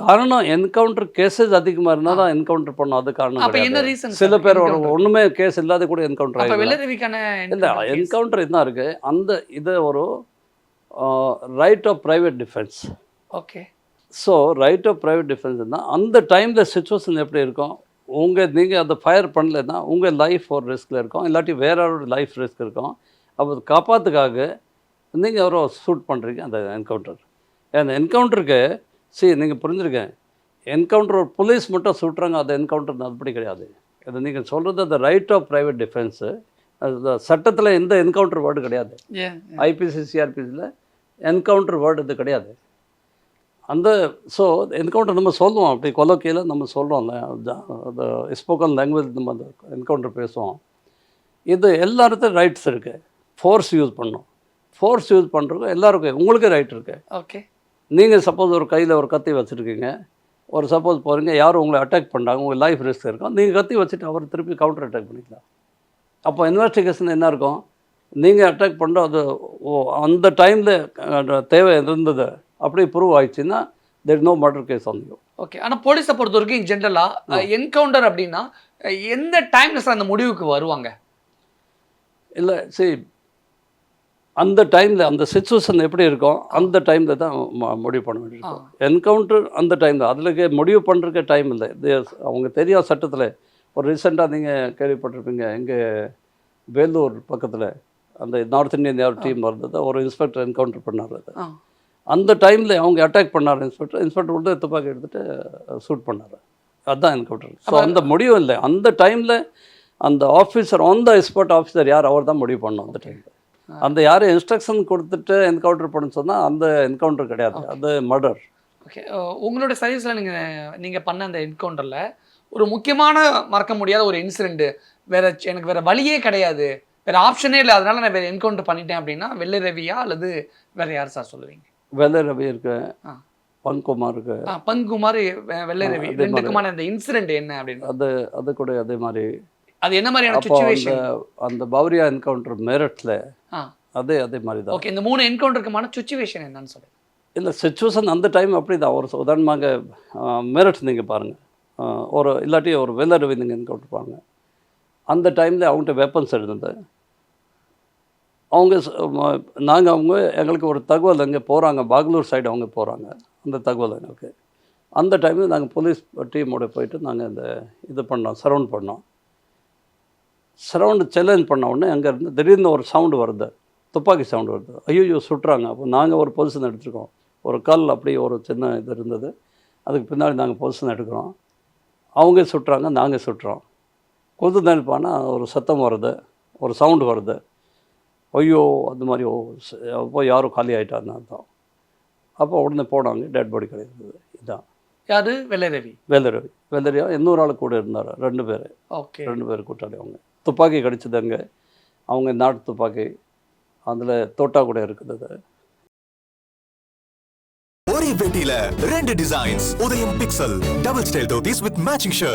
காரணம் என்கவுண்டர் கேசஸ் அதிகமாக இருந்தால் தான் என்கவுண்டர் பண்ணோம், அது காரணம் அப்போ என்ன கிடையாது. ரீசன்? சில பேர் ஒன்றுமே கேஸ் இல்லாத கூட என்கவுண்டர் அப்போ ஆகிடும். வெள்ளை ரவிக்கான இல்லை என்கவுண்டர் என்ன இருக்குது, அந்த இது ஒரு right of private defence. Okay. So right of private டிஃபென்ஸ்னால் அந்த டைமில் சுச்சுவேஷன் எப்படி இருக்கும், நீங்கள் அதை ஃபயர் பண்ணலைன்னா உங்கள் லைஃப் ஒரு ரிஸ்கில் இருக்கும், இல்லாட்டி வேற ஒரு லைஃப் ரிஸ்க் இருக்கும். அப்போ காப்பாற்றுக்காக நீங்கள் யாரோ ஷூட் பண்ணுறீங்க அந்த என்கவுண்டர். அந்த என்கவுண்டருக்கு நீங்கள் புரிஞ்சுருக்கேன், என்கவுண்டர் ஒரு போலீஸ் மட்டும் சுட்டுறாங்க, அது என்கவுண்டர் அப்படி கிடையாது. அது நீங்கள் சொல்கிறது அந்த ரைட் ஆஃப் ப்ரைவேட் டிஃபென்ஸு, அது சட்டத்தில் எந்த என்கவுண்டர் வேர்டு கிடையாது. ஐபிசி சிஆர்பிசியில் என்கவுண்டர் வேர்டு இது கிடையாது. அந்த ஸோ என்கவுண்டர் நம்ம சொல்லுவோம், அப்படி கொலோக்கியில் நம்ம சொல்கிறோம்ல, அந்த ஸ்போக்கன் லாங்குவேஜ் நம்ம அந்த என்கவுண்டர் பேசுவோம். இது எல்லாருக்கும் ரைட்ஸ் இருக்குது. ஃபோர்ஸ் யூஸ் பண்ணணும், ஃபோர்ஸ் யூஸ் பண்ணுறதுக்கு எல்லாருக்கும் உங்களுக்கு ரைட் இருக்குது. ஓகே. நீங்கள் சப்போஸ் ஒரு கையில் ஒரு கத்தி வச்சுருக்கீங்க, ஒரு சப்போஸ் போகிறீங்க, யாரும் உங்களை அட்டாக் பண்ணுறாங்க, உங்கள் லைஃப் ரிஸ்க் இருக்கும், நீங்கள் கத்தி வச்சுட்டு அவர் திருப்பி கவுண்டர் அட்டாக் பண்ணிக்கலாம். அப்போ இன்வெஸ்டிகேஷன் என்ன இருக்கும், நீங்கள் அட்டாக் பண்ணுற அது அந்த டைமில் தேவை இருந்தது அப்படி ப்ரூவ் ஆயிடுச்சுன்னா there no murder case on you. Okay. ஆனால் போலீஸை பொறுத்த வரைக்கும் ஜென்ரலாக என்கவுண்டர் அப்படின்னா எந்த டைமில் சார் அந்த முடிவுக்கு வருவாங்க? இல்லை அந்த டைமில் அந்த சிச்சுவேஷன் எப்படி இருக்கும் அந்த டைமில் தான் முடிவு பண்ண வேண்டியிருக்கும். என்கவுண்டர் அந்த டைம் தான், அதில் முடிவு பண்ணுறதுக்கு டைம் இல்லை. இது அவங்க தெரியும் சட்டத்தில். ஒரு ரீசெண்டாக நீங்கள் கேள்விப்பட்டிருப்பீங்க, எங்கே வேலூர் பக்கத்தில் அந்த நார்த் இந்தியன் டீம் வந்தது, ஒரு இன்ஸ்பெக்டர் என்கவுண்டர் பண்ணார். அது அந்த டைமில் அவங்க அட்டாக் பண்ணார். இன்ஸ்பெக்டர் வந்து துப்பாக்கி எடுத்துகிட்டு ஷூட் பண்ணார். அதுதான் என்கவுண்டர். ஸோ அந்த முடிவு இல்லை, அந்த டைமில் அந்த officer on the spot officer யார் அவர் தான் முடிவு பண்ணோம் அந்த டைமில். அந்த யாரும் இன்ஸ்ட்ரக்ஷன் கொடுத்துட்டு என்கவுண்டர் பண்ண சொன்னால் அந்த என்கவுண்டர் கிடையாது, அது மர்டர். ஓகே. உங்களோட சர்வீஸில் நீங்கள் பண்ண அந்த என்கவுண்டரில் ஒரு முக்கியமான மறக்க முடியாத ஒரு இன்சிடென்ட், எனக்கு வேறு வழியே கிடையாது, வேறு ஆப்ஷனே இல்லை, அதனால் நான் வேறு என்கவுண்டர் பண்ணிட்டேன் அப்படின்னா வெள்ளை ரவியா அல்லது வேறு யார் சார் சொல்லுவீங்க? வெள்ளை ரவி இருக்கு, பங்குமார் இருக்கு. பங்குமார், வெள்ளை ரவி, ரெண்டுக்குமான அந்த இன்சிடென்ட் என்ன அப்படின்னு அது கூட அதே மாதிரி. அது என்ன மாதிரியான சிச்சுவேஷன்? அந்த பவரியா என்கவுண்டர் மேரட்ல அதே மாதிரி தான். ஓகே. இந்த 3 என்கவுண்டருக்குமான சிச்சுவேஷன் என்னன்னு சொல்லுங்க. இல்லை சிச்சுவேஷன் அந்த டைம் அப்படி தான். ஒரு உதாரணமாக மேரட் நீங்கள் பாருங்கள், ஒரு இல்லாட்டி ஒரு வெள்ளை ரவி நீங்கள் என்கவுண்டர் பாருங்கள். அந்த டைமில் அவங்ககிட்ட வெப்பன்ஸ் இருந்தது. அவங்க எங்களுக்கு ஒரு தகவல் அங்கே போகிறாங்க, பாகலூர் சைடு அவங்க போகிறாங்க, அந்த தகவல் எங்களுக்கு. அந்த டைமில் நாங்கள் போலீஸ் டீமோட போயிட்டு நாங்கள் இந்த இது பண்ணோம், சரவுண்ட் பண்ணோம். சரவுண்டு சேலஞ்ச் பண்ண உடனே அங்கேருந்து திடீர்னு ஒரு சவுண்டு வருது, துப்பாக்கி சவுண்டு வருது. ஐயோ சுட்டுறாங்க. அப்போ நாங்கள் ஒரு பொசிஷன் எடுத்துருக்கோம், ஒரு கல் அப்படி ஒரு சின்ன இது இருந்தது, அதுக்கு பின்னாடி நாங்கள் பொசிஷன் எடுக்கிறோம். அவங்க சுட்டுறாங்க, நாங்கள் சுட்டுறோம். கொஞ்ச நேரம் போனால் ஒரு சத்தம் வருது, ஒரு சவுண்டு வருது. ஐயோ அந்த மாதிரி அப்போ யாரும் காலி ஆகிட்டாருன்னு அர்த்தம். அப்போ உடனே போனாங்க, டெட் பாடி கிடையாது. இதுதான் யாரு? வெள்ளை ரவி. வெள்ளரியா இன்னொரு ஆள் கூட இருந்தார், 2 பேர். ஓகே. 2 பேர் கூட்டாளி. அவங்க துப்பாக்கி கிடச்சிது அங்கே, அவங்க நாட்டு துப்பாக்கி, அதில் தோட்டா கூட இருக்குது. ஒரே பெட்டியில 2 டிசைன்ஸ். உதயம் pixel double style dhotis with matching shirt.